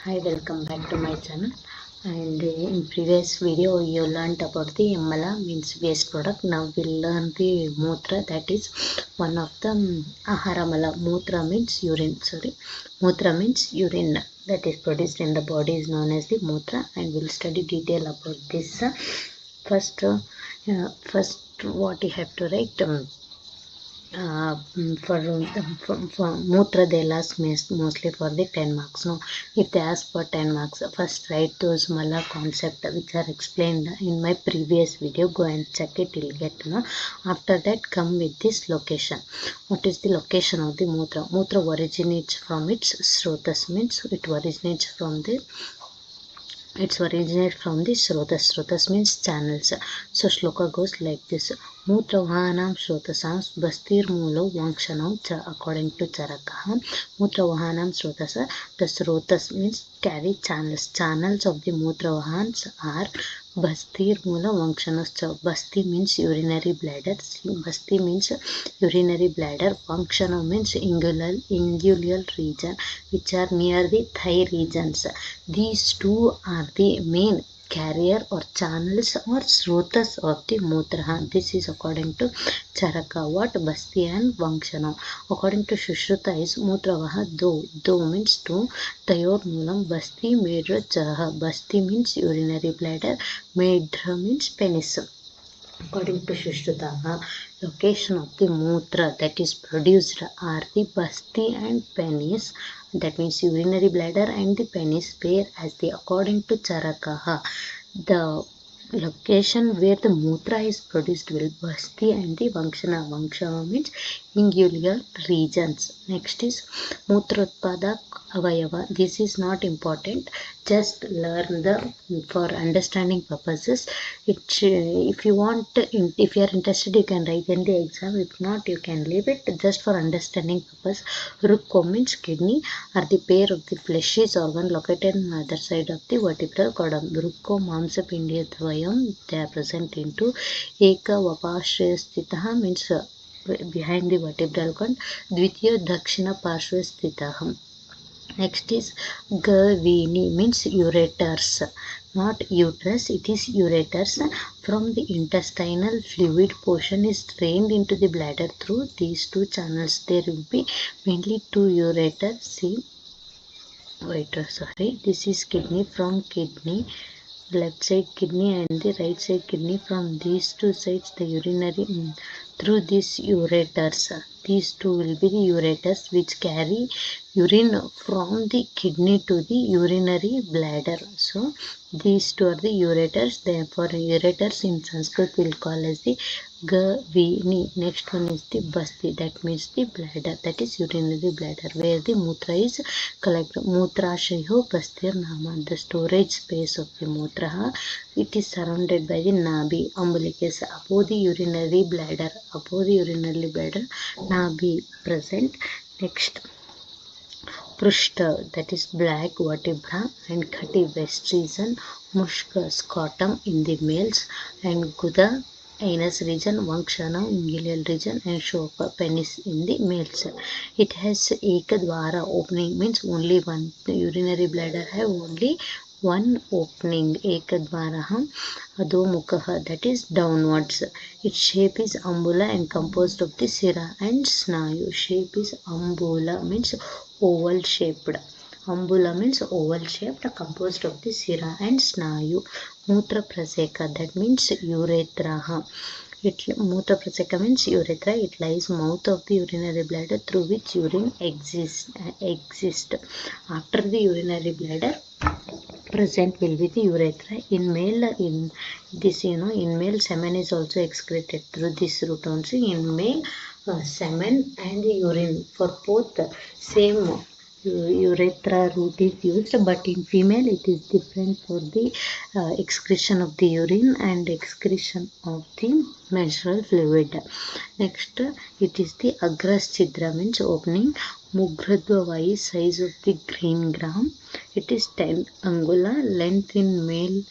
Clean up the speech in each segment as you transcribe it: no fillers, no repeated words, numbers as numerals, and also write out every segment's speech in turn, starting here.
Hi, welcome back to my channel. And in previous video you learned about the mala means waste product. Now we'll learn the mutra, that is one of the ahara mala. Mutra means urine, mutra means urine that is produced in the body is known as the mutra, and we'll study detail about this. First what you have to write, for Mutra they ask mostly for the 10 marks. No, if they ask for 10 marks, first write those Mala concept which are explained in my previous video. Go and check it, you'll get to know. After that, come with this location. What is the location of the Mutra? Mutra originates from its Srotas, means it originates from the Srotas. Srotas means channels. So shloka goes like this. Mutravahanam Shrotasam Bastirmulo Vangshanam Cha, according to Charaka. Mutravahanam Srotasa. The Srotas means carry channels. Channels of the Mutravahans are Bastir Mula Vangshanascha. Basti means urinary bladder. Basti means urinary bladder. Vankshana means inguinal region, which are near the thigh regions. These two are the main carrier or channels or srotas of the mutra. This is according to Charaka. What? Basti and Vankshana. According to Shushruta is Mutravaha do means two. Tayor Mulam Basti Medra Chaha. Basti means urinary bladder. Medra means penis. According to Shushruta, location of the mutra that is produced are the basti and penis, that means urinary bladder and the penis, whereas according to Charaka, the location where the mutra is produced will basti and the Vankshana. Vankshana means inguinal regions. Next is Mutrotpada Avayava. This is not important. Just learn for understanding purposes. If you want, if you are interested, you can write in the exam. If not, you can leave it. Just for understanding purpose. Rukko means kidney, are the pair of the fleshy organ located on the other side of the vertebral column. Rukko Mamsa Pindyatvayam, they are present into Eka Vapashrayastitaha means behind the vertebral column. Dvitiya Dakshina Parshvastitaham. Next is Gavini means ureters, not uterus, it is ureters. From the intestinal fluid portion is drained into the bladder through these two channels. There will be mainly two ureters. See, this is kidney. From kidney, left side kidney and the right side kidney, from these two sides the urinary through these ureters. These two will be the ureters which carry urine from the kidney to the urinary bladder. So these two are the ureters. Therefore ureters in Sanskrit will call as the Gavini. Next one is the Basti, that means the bladder, that is urinary bladder, where the mutra is collected. Mutrashayo Bastir Nama, the storage space of the mutra. It is surrounded by the Nabi, umbilicus, above the urinary bladder. Nabi present. Next, Prushta, that is black vertebra, and Khati west region, Mushka scrotum in the males, and Guda anus region, Vankshana inguinal region, and Shoka penis in the males. It has Ekadvara opening, means only one. The urinary bladder have only one opening. Ekadvaraha Adhomukaha, that is downwards. Its shape is ambula and composed of the sira and snayu. Shape is ambula means oval shaped. Ambula means oval shaped, composed of the sira and snayu. Mutra praseka, that means urethra. Mutra praseka means urethra. It lies mouth of the urinary bladder through which urine exists. After the urinary bladder, present will be the urethra. In male, in male semen is also excreted through this route only. In male, semen and urine for both same urethra route is used, but in female it is different for the excretion of the urine and excretion of the menstrual fluid. Next, it is the agras chidra means opening. Mugradvavai, size of the green gram. It is 10 angula, length in male,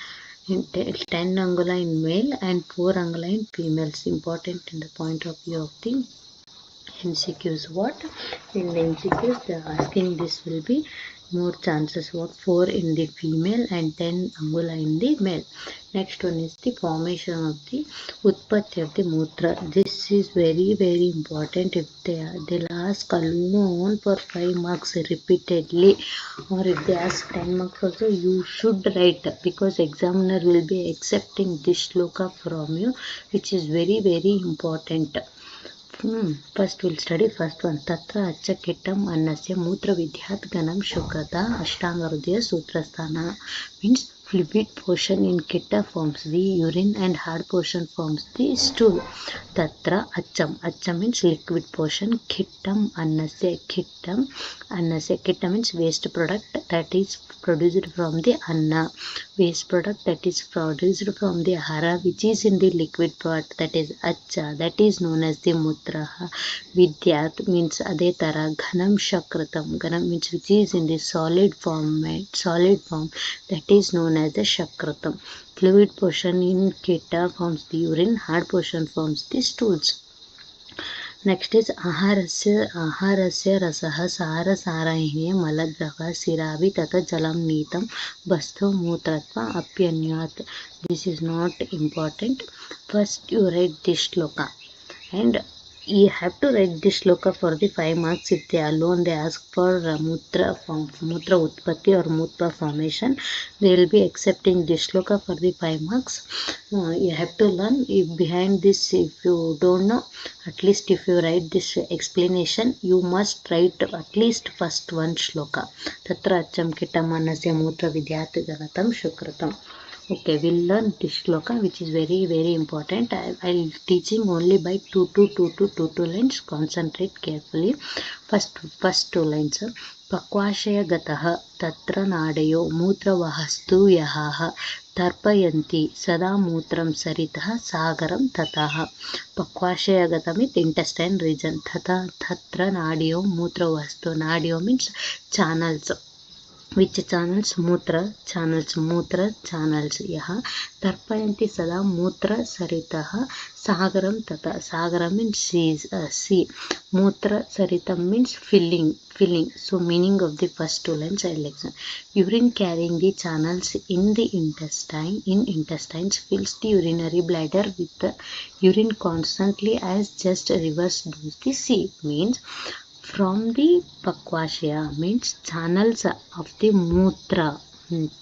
10 angula in male and 4 angula in females. Important in the point of view of the MCQs. What? In the MCQs, they are asking this will be more chances. What? 4 in the female and 10 angula in the male. Next one is the formation of the utpatti of the mutra. This is very important. If they'll ask alone for 5 marks repeatedly, or if they ask 10 marks also, you should write, because examiner will be accepting this shloka from you, which is very important. First we'll study first one. Tatra acha kittam annasya mutra vidhyat ganam shukrata ashtanga hridaya sutrasthana. Means fluid portion in kitta forms the urine and hard portion forms the stool. Tatra acham. Acham means liquid portion. Kittam annasya. Kittam means waste product that is produced from the anna. Waste product that is produced from the ahara, which is in the liquid part, that is acha, that is known as the mutra. Vidyat means ade tara. Ghanam shakratam. Ghanam means which is in the solid form, that is known as the shakratam. Fluid portion in keta forms the urine, hard portion forms the stools. Next is aharasya rasaha sara saraihe malagraha siravi tata jalam neetam basto mutratva apyanyat. This is not important. First you write this shloka, and you have to write this shloka for the 5 marks. If they alone they ask for mutra utpatti or mutra formation, they will be accepting this shloka for the 5 marks. You have to learn. If behind this, if you don't know, at least if you write this explanation, you must write at least first one shloka. Tatra acham kittam annasya mutra vidyat ganatam shukratam. Okay, we'll learn this shloka, which is very important. I'll teaching only by 2 lines. Concentrate carefully. First 2 lines. Pakvashaya gataha tatra nadayo mutravahastu yahaha tarpayanti sada mutram saritah sagaram tataha. Pakvashaya gata means intestine region. Tatra nadayo mutravahastu. Nadayo means channels. Which channels? Mutra channels. Yaha tarpayanti sada mutra saritaha sagaram tata. Sagara means sea. Mutra saritam means filling. So meaning of the first 2 lines I'll explain. Urine carrying the channels in the intestines fills the urinary bladder with the urine constantly as just reverse does the sea. Means from the pakvashaya means channels of the mutra.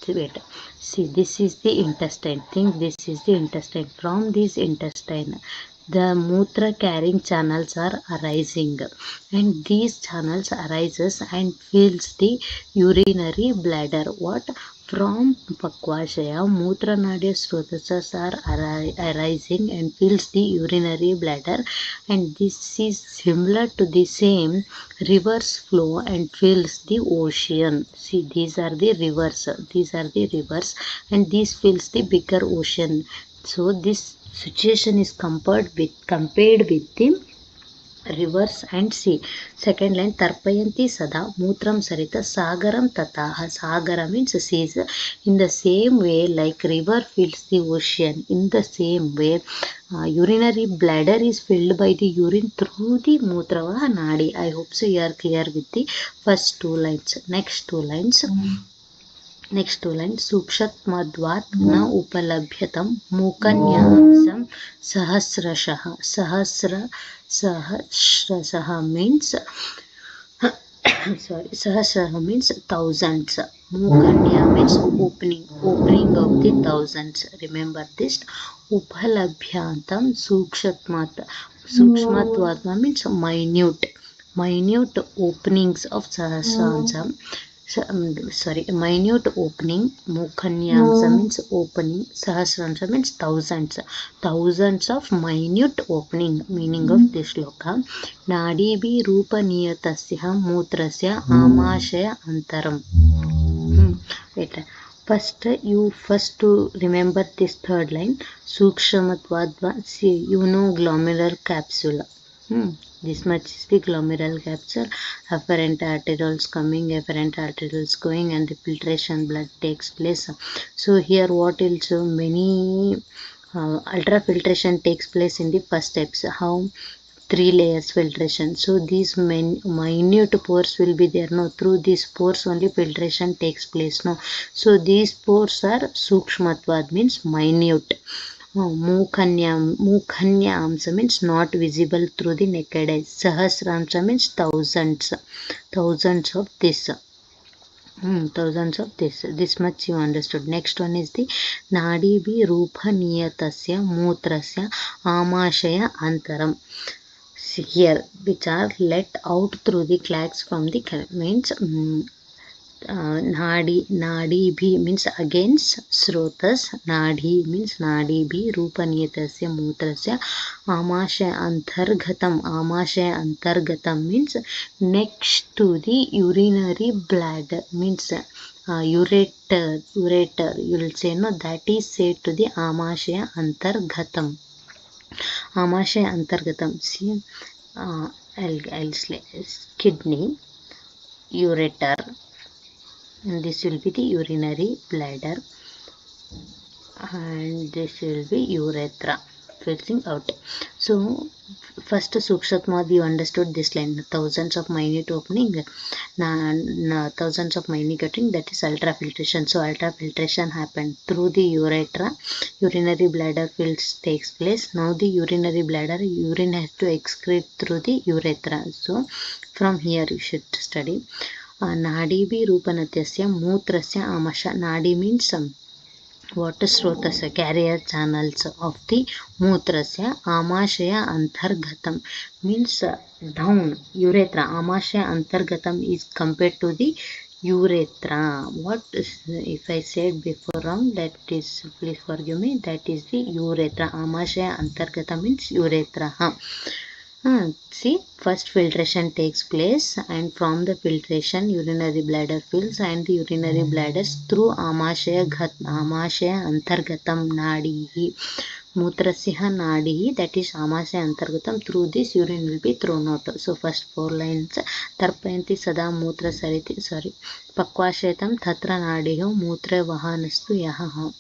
Wait, see, this is the intestine. Think this is the intestine. From this intestine, the mutra carrying channels are arising, and these channels arises and fills the urinary bladder. What? From pakvashaya, mutra nadya srotasas are arising and fills the urinary bladder, and this is similar to the same reverse flow and fills the ocean. See, these are the rivers, and this fills the bigger ocean. So this situation is compared with the rivers and sea. Second line, tarpayanti sada mutram sarita sagaram tataha. Sagara means seas. In the same way, like river fills the ocean, in the same way urinary bladder is filled by the urine through the mutrava nadi. I hope so you are clear with the first 2 lines. Next 2 lines. Sukshatmadvat na upalabhyatam mukanyamsam sahasrasaha means sahasraha means thousands. Mukanya means opening of the thousands. Remember this. Upalabhyantam sukshmatvat means minute openings of sahasransam. Minute opening. Mukanyamsa means opening. Sahasransa means thousands of minute opening. Meaning of this shloka. Nadibi rupa niyatasya mutrasya amashaya antaram. Wait. First to remember this 3rd line. Sukshamatvadva. See, you know glomerular capsule. This much is the glomerular capsule. Afferent arterioles coming, afferent arterioles going, and the filtration blood takes place. So here what also many ultrafiltration takes place in the first steps. How? 3 layers filtration. So these minute pores will be there. No, through these pores only filtration takes place. No, so these pores are sukshmatvad means minute. Mukhanya amsa means not visible through the naked eye. Sahasramsa means thousands of this. Thousands of this much you understood. Next one is the nadi bi rupa niyatasya mutrasya amashaya antaram. See here, which are let out through the cracks from the means nadi bhi means against srotas. Nadi means nadi bhi rupa niyatasya mutrasya amashaya antargatam means next to the urinary bladder means ureter you will say, no, that is said to the amashaya antargatam. Amashaya antargatam. See, I'll say kidney, ureter, and this will be the urinary bladder, and this will be urethra, filtering out. So first sukshmatvad you understood this line, thousands of minute opening, thousands of minute opening, that is ultrafiltration. So ultrafiltration happened through the urethra, urinary bladder takes place. Now the urinary bladder, urine has to excrete through the urethra. So from here you should study nadi bi rupanatya mutrasya amasha. Nadi means water srotasya, carrier channels of the mutrasya. Amashaya antargatam means down, urethra. Amashaya antargatam is compared to the urethra. What if I said before wrong, that is, please forgive me, that is the urethra. Amashaya antargatam means urethra. See, first filtration takes place, and from the filtration urinary bladder fills, and the urinary bladders through amashaya antargatam nadihi mutrasya nadihi, that is amashaya antargatam, through this urine will be thrown out. So first 4 lines, tarpayanti sada mutra sariti, pakvashetam tatra nadiho mutra vahanastu yaha.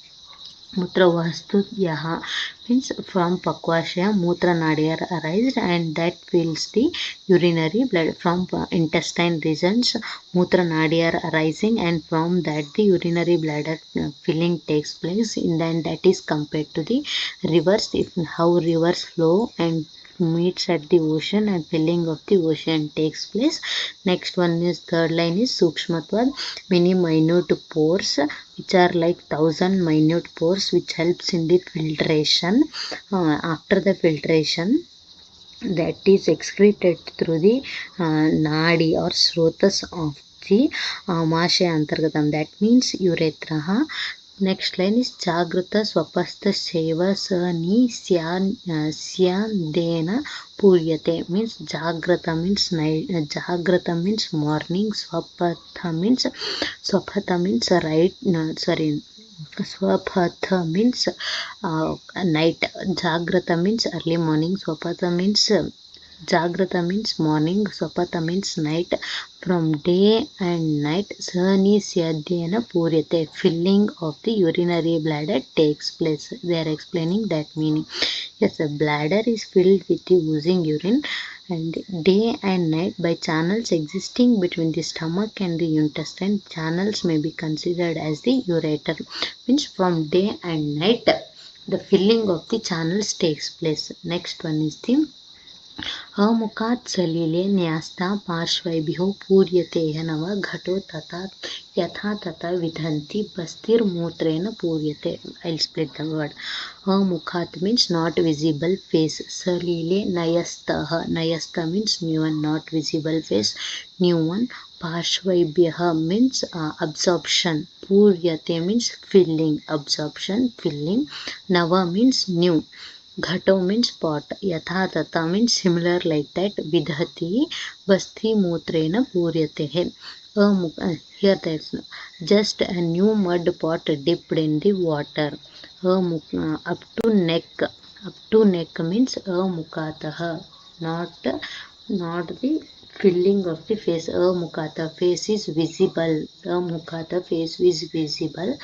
Mutra vastu yaha means from pakvashaya mutra nadi are arised, and that fills the urinary blood. From intestine regions mutra nadi are arising, and from that the urinary bladder filling takes place. And then that is compared to the rivers, how rivers flow and meets at the ocean, and filling of the ocean takes place. Next one is third line is sukshmatvad, many minute pores, which are like 1000 minute pores, which helps in the filtration. After the filtration, that is excreted through the nadi or srotas of the amashaya antargatam, that means urethra. Next line is jagrata swapastha seva sani syandena puryate means jagrata means night, jagrata means morning, swapatha means right, swapatha means night, jagrata means early morning, swapatha means jagrata means morning, swapatha means night. From day and night sani syadhyana puryate, filling of the urinary bladder takes place. They are explaining that meaning. Yes, the bladder is filled with the oozing urine, and day and night by channels existing between the stomach and the intestine. Channels may be considered as the ureter. Means from day and night the filling of the channels takes place. Next one is the अमुखात् सलिले न्यास्ता पार्श्वैभ्यो पूर्यते नव घटो तथा यथा तथा विधन्ति बस्तिर्मूत्रेण पूर्यते. I'll split the word. Amukhat means not visible face. Salile nayastha means new one, not visible face, new one. Parshvaibhyaha means absorption. Puryate means filling, absorption, filling. Nava means new. Ghato means pot. Yatha tata means similar like that. Vidhati basti mutrena puryate. Here there's just a new mud pot dipped in the water. Up to neck. Up to neck means amukataha. Not the filling of the face. Mukhata, face is visible. Mukhata, face is visible.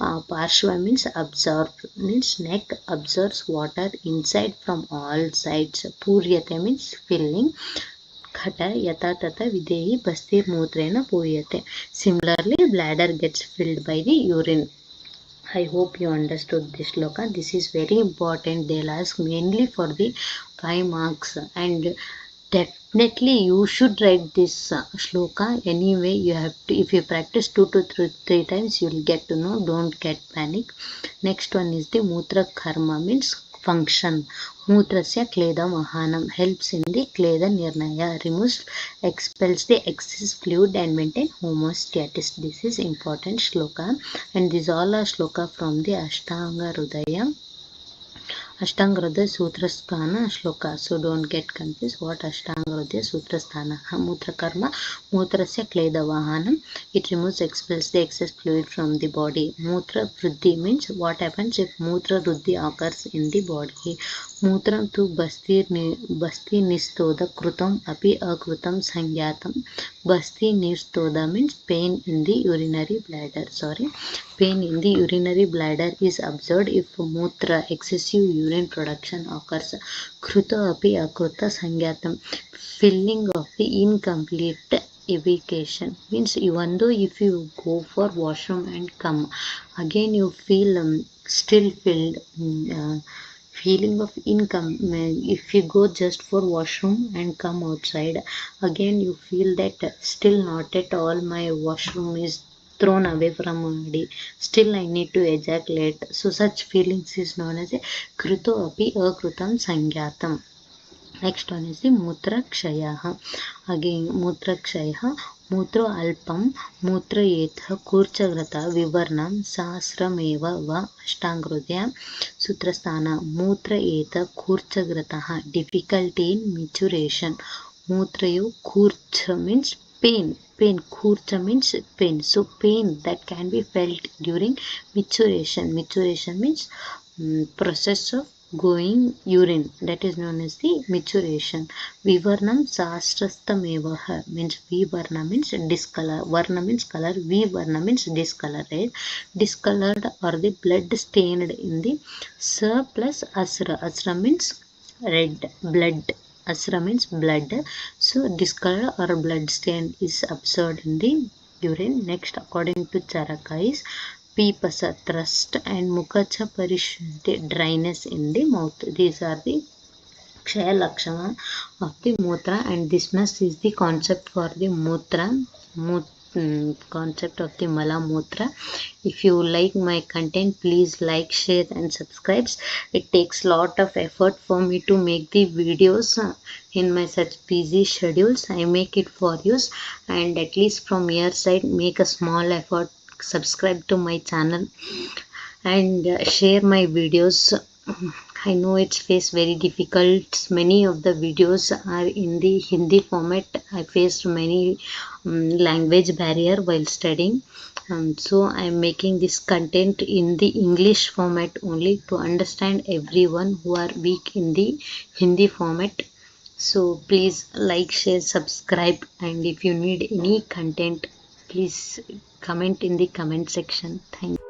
Parshva means absorb, means neck absorbs water inside from all sides. Puryate means filling. Khata yata tata videhi bastir mutrena puyate. Similarly, bladder gets filled by the urine. I hope you understood this shloka. This is very important. They'll ask mainly for the 5 marks, and definitely you should write this shloka. Anyway, you have to, if you practice 2 to 3 times, you'll get to know. Don't get panic. Next one is the Mutra Karma, means function. Mutrasya Kleda Mahanam, helps in the Kleda Nirnaya, removes, expels the excess fluid and maintain homeostasis. This is important shloka, and these all are shloka from the Ashtanga Hridaya. Ashtanga Hridaya Sutrasthana shloka. So don't get confused what Ashtanga Hridaya Sutrasthana. Mutra Karma, Mutrasya Kleda Vahanam. It removes, expels the excess fluid from the body. Mutra Vriddhi means what happens if Mutra Vriddhi occurs in the body. Mutram tu basti nistoda krutam api akrutam sangyatam. Basti nistoda means pain in the urinary bladder. Pain in the urinary bladder is observed if mutra, excessive urine production, occurs. Kruta api akruta sangyatam, filling of the incomplete evacuation, means even though if you go for washroom and come again you feel still filled, feeling of income. If you go just for washroom and come outside, again you feel that still not at all my washroom is thrown away from my body, still I need to ejaculate. So such feelings is known as a kruto api akrutam sangyatam. Next one is the Mutra Kshayaha. Again, Mutra Kshayaha. Mutro Alpam, Mutra Yetha, Kurchagrata, Vivarnam, Sahasrameva, Va, Ashtangrodya, Sutrasthana, Mutra Yetha, Kurchagrataha, difficulty in maturation. Mutrayo, Kurcha means pain. Kurcha means pain. So pain that can be felt during maturation. Maturation means process of going urine, that is known as the maturation. Vivarnam sastrastameva means vivarna means discolor, varna means color, vivarna means discolored, discolored or the blood stained in the sa plus asra. Asra means red, blood. Asra means blood. So discolored or blood stained is observed in the urine. Next, according to Charaka, is Pipasa, thrust, and Mukacha Parishuddhi, dryness in the mouth. These are the Kshaya Lakshana of the Mutra, and this much is the concept for the Mutra, concept of the Mala Mutra. If you like my content, please like, share and subscribe. It takes lot of effort for me to make the videos in my such busy schedules. I make it for you, and at least from your side make a small effort, subscribe to my channel and share my videos. I know it's face very difficult. Many of the videos are in the Hindi format. I faced many language barrier while studying. So I am making this content in the English format only to understand everyone who are weak in the Hindi format. So please like, share, subscribe, and if you need any content, please comment in the comment section. Thank you.